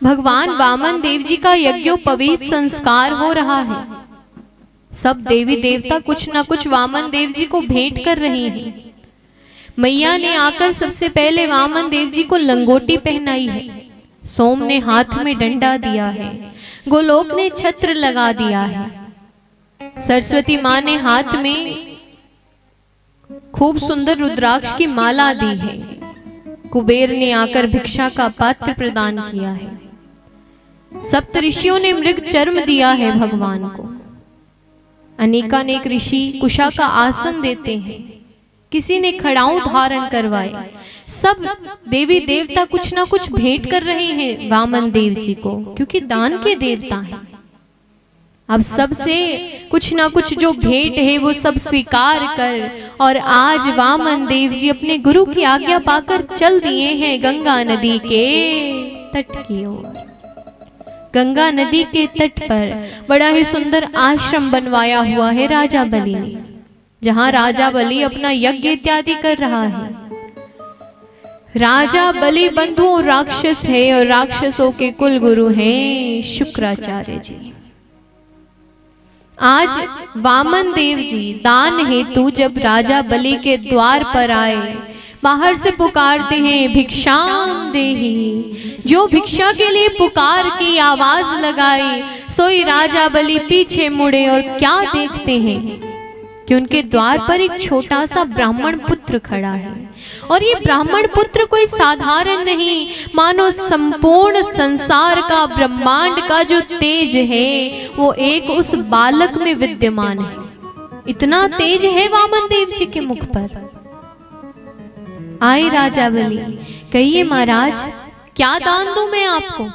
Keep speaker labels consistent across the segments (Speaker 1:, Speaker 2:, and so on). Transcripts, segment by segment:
Speaker 1: भगवान वामन देव जी का यज्ञोपवीत संस्कार हो रहा है। सब देवी देवता कुछ न कुछ वामन देव जी को भेंट कर रहे हैं। मैया ने आकर सबसे पहले वामन देव जी को लंगोटी पहनाई है, सोम ने हाथ में डंडा दिया है, गोलोक ने छत्र लगा दिया है, सरस्वती माँ ने हाथ में खूब सुंदर रुद्राक्ष की माला दी है, कुबेर ने आकर भिक्षा का पात्र प्रदान किया है, सप्तऋषियों ने मृग चर्म दिया है भगवान को, अनेकानेक ऋषि कुशा का आसन देते हैं, किसी ने खड़ाऊ धारण करवाए। सब देवी देवता कुछ ना कुछ भेंट कर रहे हैं वामन देव जी को, क्योंकि दान के देवता हैं। अब सबसे कुछ ना कुछ जो भेंट है वो सब स्वीकार कर, और आज वामन देव जी अपने गुरु की आज्ञा पाकर चल दिए हैं गंगा नदी के तट की ओर। गंगा नदी के तट पर बड़ा ही सुंदर आश्रम बनवाया हुआ है राजा बलि ने, जहां राजा बलि अपना यज्ञ इत्यादि कर रहा है। राजा बलि बंधुओं राक्षस है और राक्षसों के कुल गुरु हैं शुक्राचार्य जी। आज वामन देव जी दान हेतु जब राजा बलि के द्वार पर आए, बाहर से पुकारते हैं भिक्षाम देहि। जो भिक्षा के लिए पुकार की आवाज लगाई, सोई राजा बलि पीछे मुड़े और क्या देखते हैं कि उनके द्वार पर एक छोटा सा ब्राह्मण पुत्र खड़ा है। और ये ब्राह्मण पुत्र कोई साधारण नहीं, मानो संपूर्ण संसार का ब्रह्मांड का जो तेज है वो एक उस बालक में विद्यमान है। इतना तेज है वामन देव जी के मुख पर। आए राजा बलि, कहिए महाराज क्या दान दूं मैं आपको।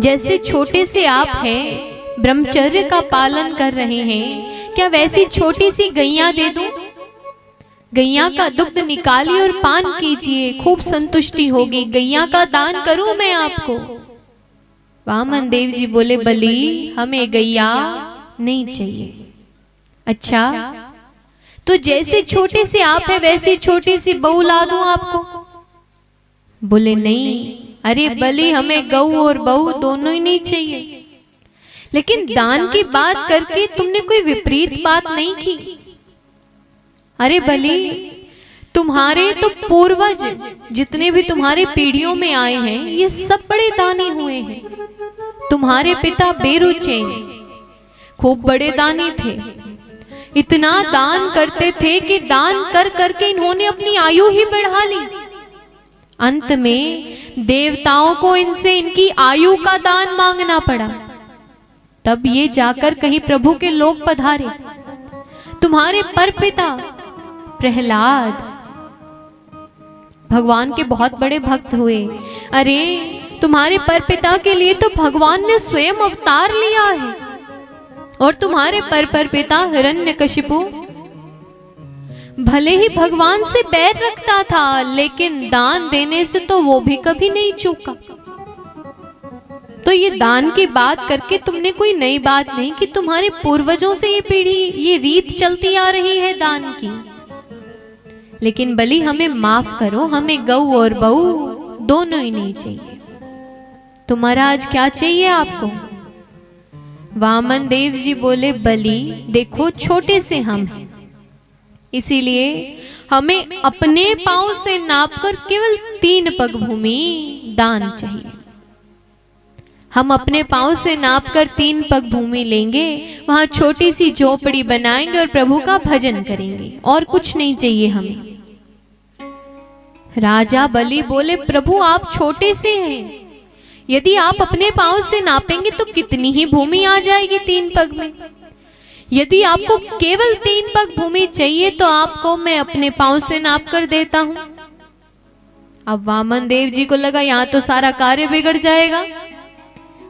Speaker 1: जैसे छोटे से आप हैं, ब्रह्मचर्य का पालन कर रहे हैं, क्या वैसी छोटी सी गैया दे दूं? गैया का दुग्ध निकालिए और पान कीजिए, खूब संतुष्टि होगी। गैया का दान करूं मैं आपको। वामन देव जी बोले, बलि हमें गैया नहीं चाहिए। अच्छा, तो जैसे छोटे से आप है वैसी छोटी सी बहू ला दूं आपको? बोले नहीं, अरे बलि हमें गऊ और बहू दोनों ही नहीं चाहिए। लेकिन दान की बात करके तुमने कोई विपरीत बात नहीं की। अरे बलि, तुम्हारे तो पूर्वज जितने भी तुम्हारे पीढ़ियों में आए हैं ये सब बड़े दानी हुए हैं। तुम्हारे पिता बेरुचे खूब बड़े दानी थे, इतना दान करते थे कि दान कर करके इन्होंने अपनी आयु ही बढ़ा ली। अंत में देवताओं को इनसे इनकी आयु का दान मांगना पड़ा, तब ये जाकर कहीं प्रभु के लोक पधारे। तुम्हारे परपिता प्रहलाद भगवान के बहुत बड़े भक्त हुए। अरे तुम्हारे परपिता के लिए तो भगवान ने स्वयं अवतार लिया है। और तुम्हारे परपिता हिरण्यकशिपु भले ही भगवान से बैर रखता था, लेकिन दान देने से तो वो भी कभी नहीं चूका। तो ये दान की बात करके तुमने कोई नई बात नहीं कि तुम्हारे पूर्वजों से ये पीढ़ी ये रीत चलती आ रही है दान की। लेकिन बलि हमें माफ करो, हमें गऊ और बहू दोनों ही नहीं चाहिए। तो महाराज क्या चाहिए आपको? वामन देव जी बोले, बलि देखो छोटे से हम हैं, इसीलिए हमें अपने पांव से नापकर केवल 3 पग भूमि दान चाहिए। हम अपने पांव से नापकर 3 पग भूमि लेंगे, वहां छोटी सी झोपड़ी बनाएंगे और प्रभु का भजन करेंगे, और कुछ नहीं चाहिए हमें। राजा बलि बोले, प्रभु आप छोटे से हैं, यदि आप अपने पांव से नापेंगे तो कितनी ही भूमि आ जाएगी 3 पग में। यदि आपको केवल 3 पग भूमि चाहिए तो आपको मैं अपने पांव से नाप कर देता हूं। अब वामन देव जी को लगा यहां तो सारा कार्य बिगड़ जाएगा।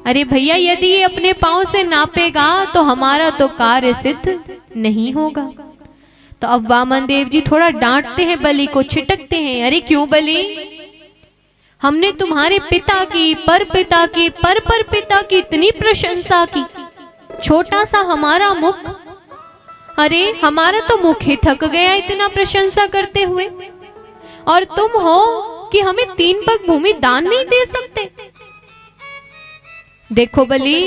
Speaker 1: अरे भैया, यदि ये अपने पांव से नापेगा तो हमारा तो कार्य सिद्ध नहीं होगा। तो अब वामन देव जी थोड़ा डांटते हैं बलि को, छिटकते हैं। अरे क्यों बलि, हमने तुम्हारे पिता की, पर पिता की, पर पिता की इतनी प्रशंसा की, छोटा सा हमारा मुख, अरे हमारा तो मुख ही थक गया इतना प्रशंसा करते हुए, और तुम हो कि हमें 3 पग भूमि दान नहीं दे सकते। देखो बलि,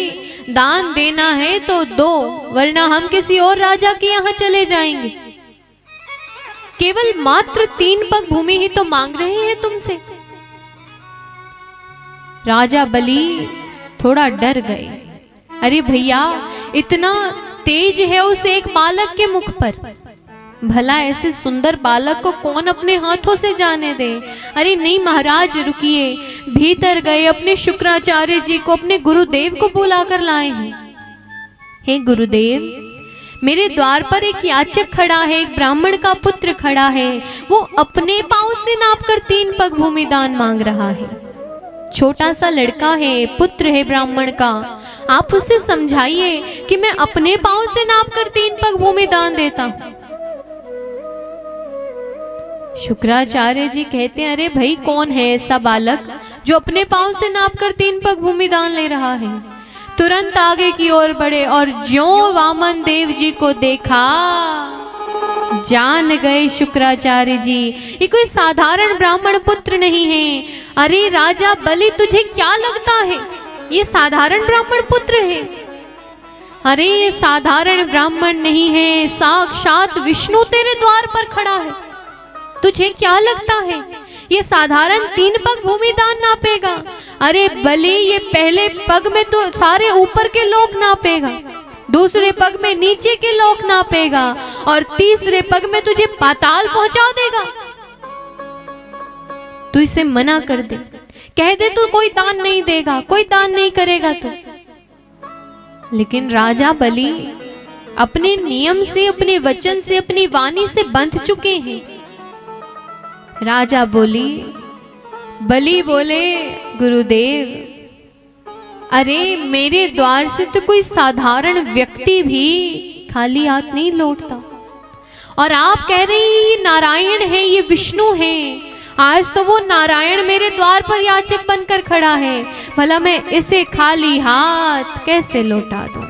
Speaker 1: दान देना है तो दो, वरना हम किसी और राजा के यहाँ चले जाएंगे। केवल मात्र 3 पग भूमि ही तो मांग रहे हैं तुमसे। राजा बलि थोड़ा डर गए। अरे भैया, इतना तेज है उस एक बालक के मुख पर, भला ऐसे सुंदर बालक को कौन अपने हाथों से जाने दे। अरे नहीं महाराज, रुकिए। भीतर गए, अपने शुक्राचार्य जी को, अपने गुरुदेव को बुलाकर लाए हैं। हे गुरुदेव, मेरे द्वार पर एक याचक खड़ा है, एक ब्राह्मण का पुत्र खड़ा है, वो अपने पांव से नापकर 3 पग भूमि दान मांग रहा है। छोटा सा लड़का है, पुत्र है ब्राह्मण का, आप उसे समझाइए कि मैं अपने पांव से नापकर 3 पग भूमि दान देता हूं। शुक्राचार्य जी कहते हैं, अरे भाई, कौन है ऐसा बालक जो अपने पांव से नापकर 3 पग भूमि दान ले रहा है। तुरंत आगे की ओर बढ़े और ज्यों वामन देव जी को देखा, जान गए शुक्राचार्य जी, ये कोई साधारण ब्राह्मण पुत्र नहीं है। अरे राजा बलि, तुझे क्या लगता है ये साधारण ब्राह्मण पुत्र है? अरे ये साधारण ब्राह्मण नहीं है, साक्षात विष्णु तेरे द्वार पर खड़ा है। तुझे क्या लगता है ये साधारण 3 पग भूमि दान नापेगा? अरे बलि, ये पहले पग में तो सारे ऊपर के लोक नापेगा, दूसरे पग में नीचे के लोक नापेगा, और तीसरे पग में तुझे पाताल पहुंचा देगा। तू इसे मना कर दे, कह दे तू कोई दान नहीं देगा, कोई दान नहीं करेगा तू। लेकिन राजा बलि अपने नियम से, अपने वचन से, अपनी वाणी से बंध चुके हैं। राजा बलि बोले, गुरुदेव, अरे मेरे द्वार से तो कोई साधारण व्यक्ति भी खाली हाथ नहीं लौटता, और आप कह रहे हैं ये नारायण है, ये विष्णु है। आज तो वो नारायण मेरे द्वार पर याचक बनकर खड़ा है, भला मैं इसे खाली हाथ कैसे लौटा दूं?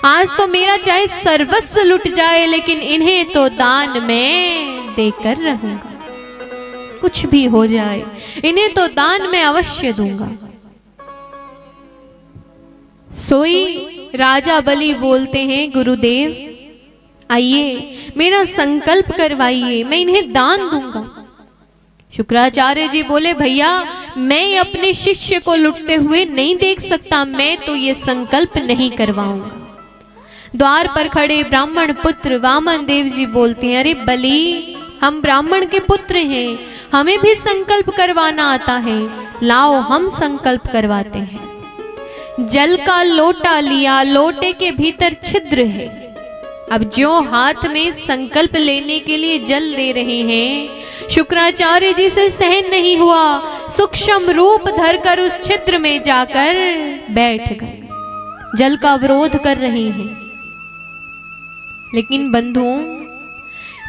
Speaker 1: आज तो मेरा चाहे सर्वस्व लुट जाए, लेकिन इन्हें तो दान में देकर रहूंगा। कुछ भी हो जाए, इन्हें तो दान में अवश्य दूंगा। सोई राजा बलि बोलते हैं, गुरुदेव आइए, मेरा संकल्प करवाइए, मैं इन्हें दान दूंगा। शुक्राचार्य जी बोले, भैया, मैं अपने शिष्य को लुटते हुए नहीं देख सकता, मैं तो ये संकल्प नहीं करवाऊंगा। द्वार पर खड़े ब्राह्मण पुत्र वामन देव जी बोलते हैं, अरे बलि, हम ब्राह्मण के पुत्र हैं, हमें भी संकल्प करवाना आता है, लाओ हम संकल्प करवाते हैं। जल का लोटा लिया, लोटे के भीतर छिद्र है। अब जो हाथ में संकल्प लेने के लिए जल दे रहे हैं, शुक्राचार्य जी से सहन नहीं हुआ, सूक्ष्म रूप धरकर उस छिद्र में जाकर बैठ गए, जल का विरोध कर रहे हैं। लेकिन बंधुओं,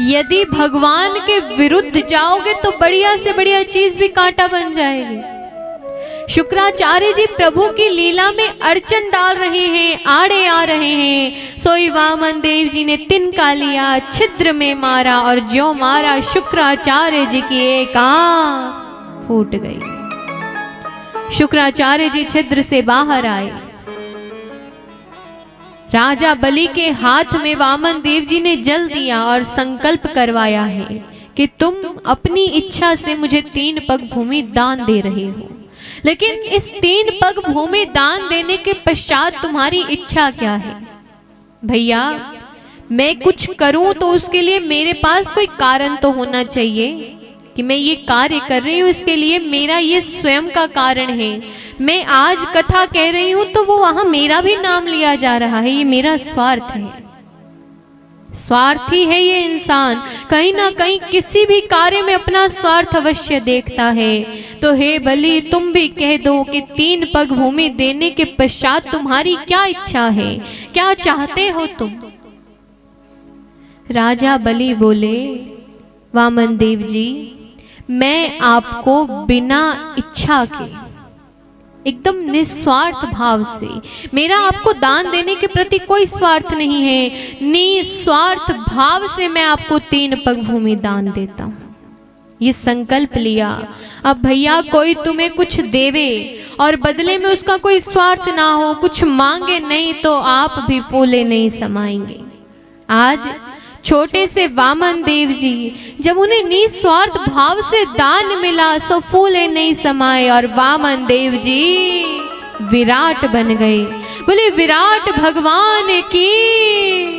Speaker 1: यदि भगवान के विरुद्ध जाओगे तो बढ़िया से बढ़िया चीज भी कांटा बन जाएगी। शुक्राचार्य जी प्रभु की लीला में अड़चन डाल रहे हैं, आड़े आ रहे हैं। सोई वामन देव जी ने तिनका लिया, छिद्र में मारा, और ज्यों मारा शुक्राचार्य जी की एक आंख फूट गई। शुक्राचार्य जी छिद्र से बाहर आए। राजा बलि के हाथ में वामन देव जी ने जल दिया और संकल्प करवाया है कि तुम अपनी इच्छा से मुझे 3 पग भूमि दान दे रहे हो, लेकिन इस 3 पग भूमि दान देने के पश्चात तुम्हारी इच्छा क्या है? भैया, मैं कुछ करूं तो उसके लिए मेरे पास कोई कारण तो होना चाहिए कि मैं ये कार्य कर रही हूं, इसके लिए मेरा ये स्वयं का कारण है। मैं आज कथा कह रही हूं तो वो वहां मेरा भी नाम लिया जा रहा है, ये मेरा स्वार्थ है। स्वार्थी है ये इंसान, कहीं ना कहीं किसी भी कार्य में अपना स्वार्थ अवश्य देखता है। तो हे बलि, तुम भी कह दो कि 3 पग भूमि देने के पश्चात तुम्हारी क्या इच्छा है, क्या चाहते हो तुम? राजा बलि बोले, वामन देव जी, मैं आपको बिना इच्छा के, एकदम निस्वार्थ भाव से, मेरा आपको दान देने के प्रति कोई स्वार्थ नहीं है, निस्वार्थ भाव से मैं आपको 3 पग भूमि दान देता हूं। ये संकल्प लिया, अब भैया कोई तुम्हें कुछ देवे और बदले में उसका कोई स्वार्थ ना हो, कुछ मांगे नहीं तो आप भी फूले नहीं समाएंगे। आज छोटे से वामन देव जी जब उन्हें निस्वार्थ भाव से दान मिला, सो फूले नहीं समाए और वामन देव जी विराट बन गए। बोले विराट भगवान की।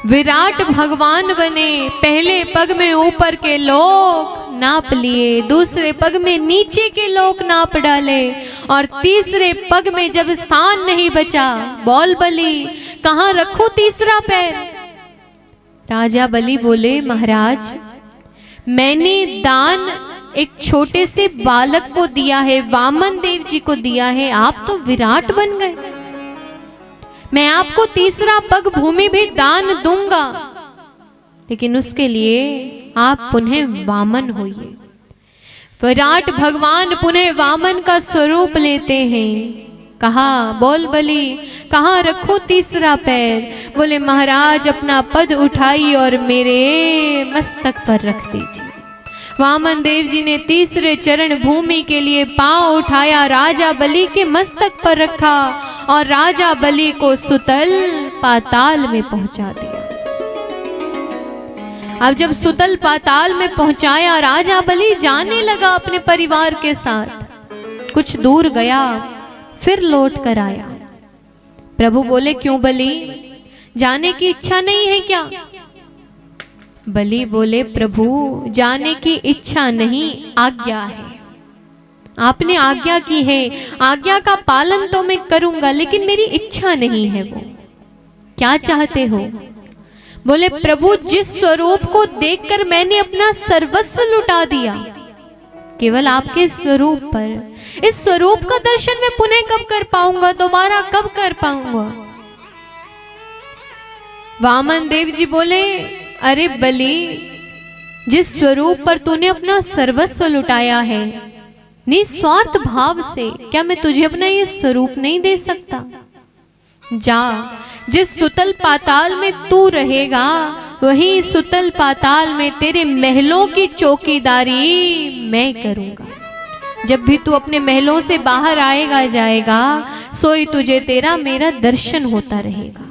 Speaker 1: विराट भगवान बने। पहले पग में ऊपर के लोक नाप लिए, दूसरे पग में नीचे के लोक नाप डाले और तीसरे पग में जब स्थान नहीं बचा, बोल बलि कहाँ रखूं तीसरा पैर। राजा बलि बोले महाराज मैंने दान एक छोटे से बालक को दिया है, वामन देव जी को दिया है, आप तो विराट बन गए। मैं आपको तीसरा पग भूमि भी दान दूंगा, लेकिन उसके लिए आप पुनः वामन होइए। विराट भगवान पुनः वामन का स्वरूप लेते हैं। कहा बोल बलि कहाँ रखूं तीसरा पैर। बोले महाराज अपना पद उठाइए और मेरे मस्तक पर रख दीजिए। वामन देव जी ने तीसरे चरण भूमि के लिए पांव उठाया, राजा बलि के मस्तक पर रखा और राजा बलि को सुतल पाताल में पहुंचा दिया। अब जब सुतल पाताल में पहुंचाया, राजा बलि जाने लगा अपने परिवार के साथ। कुछ दूर गया फिर लौट कर आया। प्रभु बोले क्यों बलि, जाने की इच्छा नहीं है क्या? बलि बोले प्रभु जाने की इच्छा नहीं, आज्ञा है। आपने आज्ञा की है, आज्ञा का पालन तो मैं करूंगा, लेकिन मेरी इच्छा नहीं है। वो क्या चाहते हो? बोले प्रभु जिस स्वरूप को देखकर मैंने अपना सर्वस्व लुटा दिया, केवल आपके स्वरूप पर, इस स्वरूप का दर्शन मैं पुनः कब कर पाऊंगा, दोबारा कब कर पाऊंगा? वामन देव जी बोले अरे बलि जिस स्वरूप पर तूने अपना सर्वस्व लुटाया है निस्वार्थ भाव से, क्या मैं तुझे अपना ये स्वरूप नहीं दे सकता? जा, जिस सुतल पाताल में तू रहेगा वही सुतल पाताल में तेरे महलों की चौकीदारी मैं करूंगा। जब भी तू अपने महलों से बाहर आएगा जाएगा, सोई तुझे तेरा मेरा दर्शन होता रहेगा।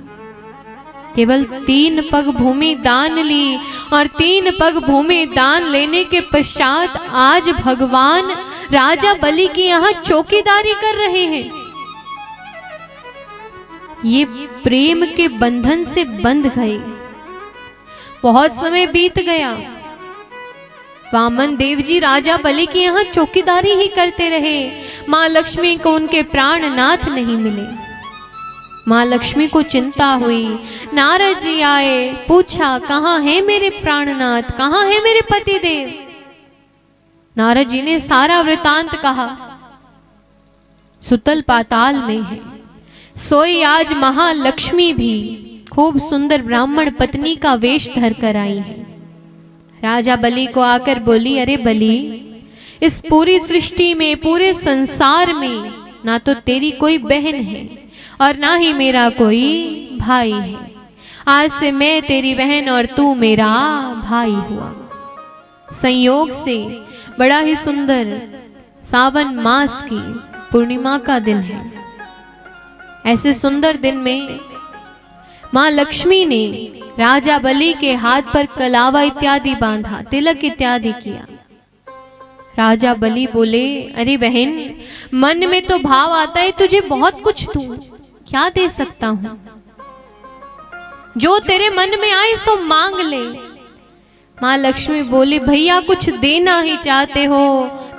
Speaker 1: केवल 3 पग भूमि दान ली और 3 पग भूमि दान लेने के पश्चात आज भगवान राजा बलि की यहाँ चौकीदारी कर रहे हैं। ये प्रेम के बंधन से बंध गए। बहुत समय बीत गया, वामन देव जी राजा बलि की यहाँ चौकीदारी ही करते रहे। माँ लक्ष्मी को उनके प्राणनाथ नहीं मिले। माँ लक्ष्मी को चिंता हुई। नारद जी आए, पूछा कहाँ है मेरे प्राणनाथ, कहाँ है मेरे पतिदेव? नारद जी ने सारा वृतांत कहा। सुतल पाताल में है। सोई आज महालक्ष्मी भी खूब सुंदर ब्राह्मण पत्नी का वेश धर कर आई है। राजा बलि को आकर बोली अरे बलि, इस पूरी सृष्टि में, पूरे संसार में ना तो तेरी कोई बहन है और ना ही मेरा कोई भाई है। आज से मैं तेरी बहन और तू मेरा भाई हुआ। संयोग से बड़ा ही सुंदर सावन मास की पूर्णिमा का दिन है। ऐसे सुंदर दिन में माँ लक्ष्मी ने राजा बलि के हाथ पर कलावा इत्यादि बांधा, तिलक इत्यादि किया। राजा बलि बोले अरे बहन, मन में तो भाव आता है तुझे बहुत कुछ दूं, क्या दे सकता हूं? जो तेरे मन में आए सो मांग ले। माँ लक्ष्मी बोली भैया कुछ देना ही चाहते हो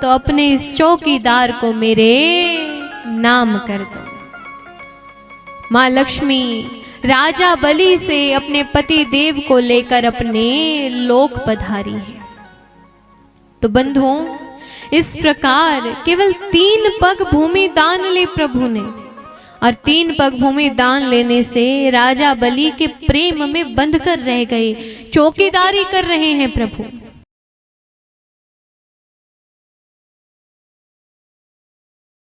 Speaker 1: तो अपने इस चौकीदार को मेरे नाम कर दो। माँ लक्ष्मी राजा बलि से अपने पति देव को लेकर अपने लोक पधारी है। तो बंधुओं, इस प्रकार केवल 3 पग भूमि दान ले प्रभु ने, और 3 पग भूमि दान लेने से राजा बलि के प्रेम में बंध कर रह गए। चौकीदारी कर रहे हैं प्रभु।